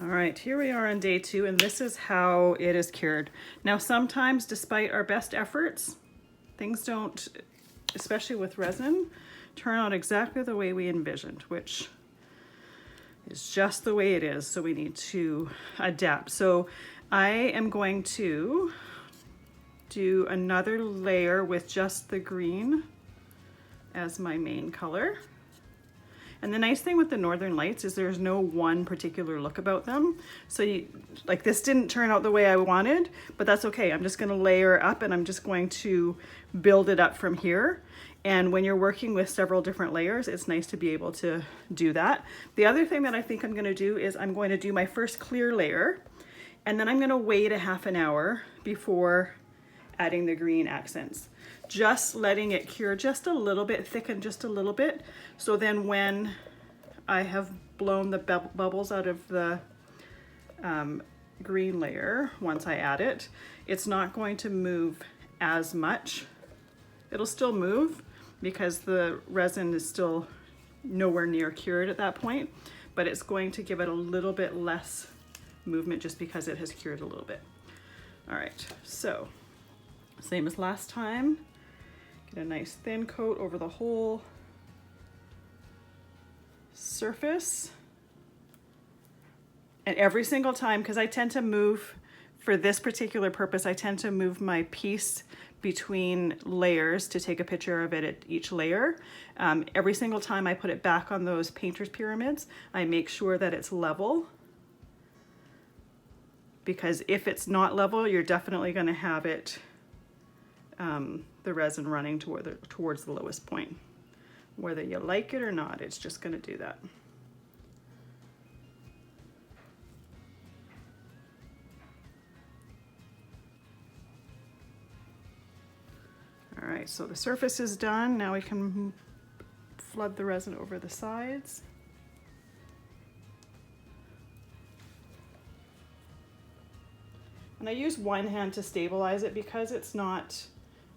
All right, here we are on day 2, and this is how it is cured. Now, sometimes, despite our best efforts, things don't, especially with resin, turn out exactly the way we envisioned, which is just the way it is, so we need to adapt. So I am going to do another layer with just the green as my main color. And the nice thing with the Northern Lights is there's no one particular look about them. So like this didn't turn out the way I wanted, but that's okay. I'm just gonna layer up and I'm just going to build it up from here. And when you're working with several different layers, it's nice to be able to do that. The other thing that I think I'm gonna do is I'm going to do my first clear layer, and then I'm gonna wait a half an hour before adding the green accents. Just letting it cure just a little bit, thicken just a little bit. So then when I have blown the bubbles out of the green layer, once I add it, it's not going to move as much. It'll still move because the resin is still nowhere near cured at that point, but it's going to give it a little bit less movement just because it has cured a little bit. All right, so same as last time. Get a nice thin coat over the whole surface. And every single time, because I tend to move, for this particular purpose, I tend to move my piece between layers to take a picture of it at each layer. Every single time I put it back on those painter's pyramids, I make sure that it's level. Because if it's not level, you're definitely going to have it the resin running towards the lowest point. Whether you like it or not, it's just going to do that. All right, so the surface is done. Now we can flood the resin over the sides. And I use one hand to stabilize it because it's not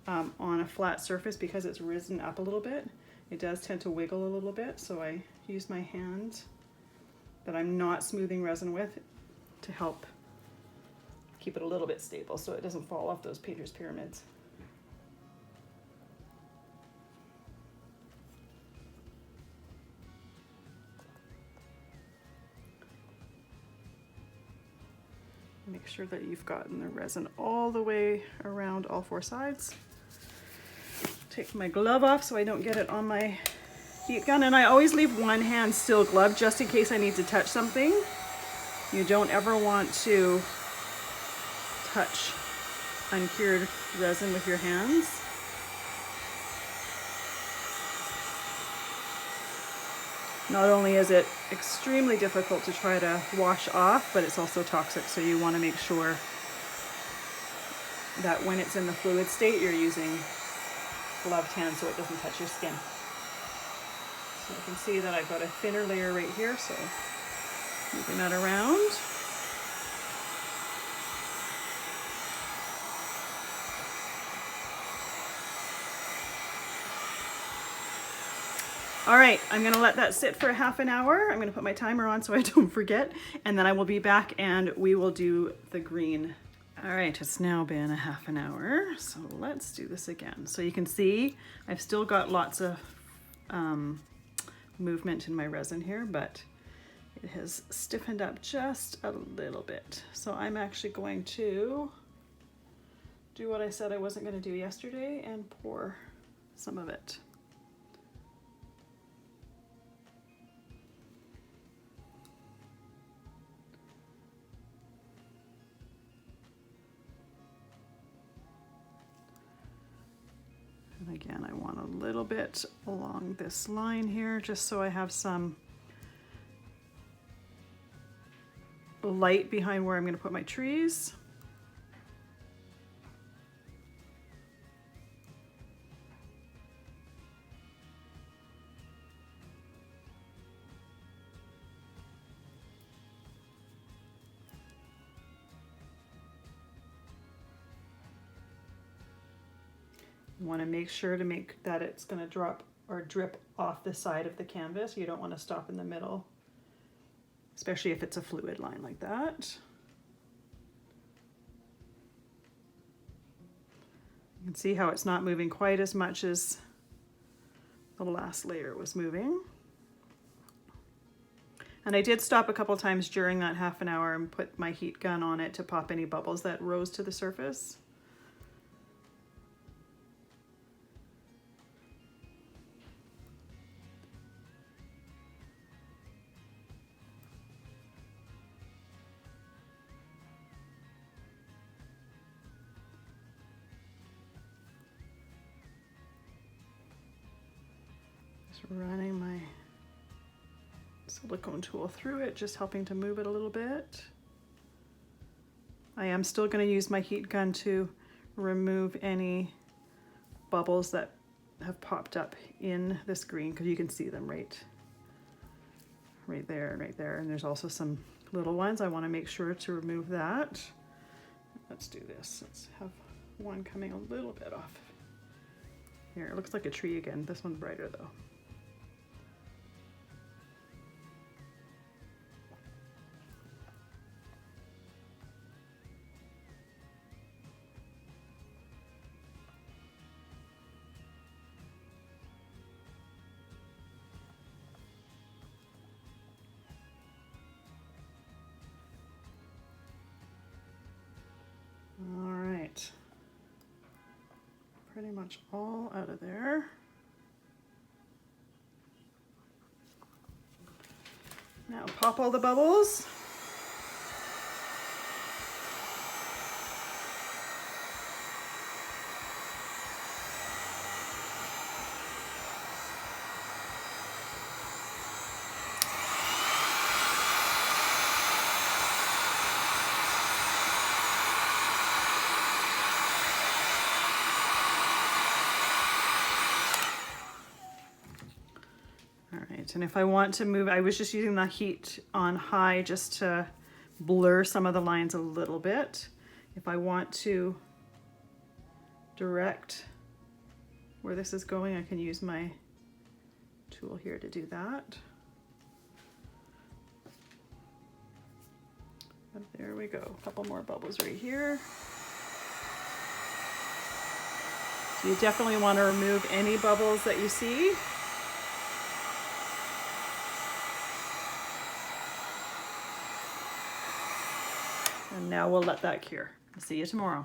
on a flat surface, because it's risen up a little bit. It does tend to wiggle a little bit, so I use my hand that I'm not smoothing resin with to help keep it a little bit stable so it doesn't fall off those painter's pyramids. Make sure that you've gotten the resin all the way around all 4 sides. Take my glove off so I don't get it on my heat gun, and I always leave one hand still gloved just in case I need to touch something. You don't ever want to touch uncured resin with your hands. Not only is it extremely difficult to try to wash off, but it's also toxic, so you want to make sure that when it's in the fluid state, you're using gloved hands so it doesn't touch your skin. So you can see that I've got a thinner layer right here, so moving that around. All right, I'm gonna let that sit for a half an hour. I'm gonna put my timer on so I don't forget, and then I will be back and we will do the green. All right, it's now been a half an hour, so let's do this again. So you can see I've still got lots of movement in my resin here, but it has stiffened up just a little bit. So I'm actually going to do what I said I wasn't gonna do yesterday and pour some of it. And again, I want a little bit along this line here, just so I have some light behind where I'm going to put my trees. You want to make sure to make that it's going to drop or drip off the side of the canvas. You don't want to stop in the middle. especially if it's a fluid line like that. You can see how it's not moving quite as much as the last layer was moving. And I did stop a couple times during that half an hour and put my heat gun on it to pop any bubbles that rose to the surface. Running my silicone tool through it, just helping to move it a little bit. I am still going to use my heat gun to remove any bubbles that have popped up in this green, because you can see them right there and right there. And there's also some little ones. I want to make sure to remove that. Let's do this. Let's have one coming a little bit off. Here, it looks like a tree again. This one's brighter though. All right, pretty much all out of there. Now pop all the bubbles. And if I want to move, I was just using the heat on high just to blur some of the lines a little bit. If I want to direct where this is going, I can use my tool here to do that. And there we go, a couple more bubbles right here. So you definitely want to remove any bubbles that you see. And now we'll let that cure. I'll see you tomorrow.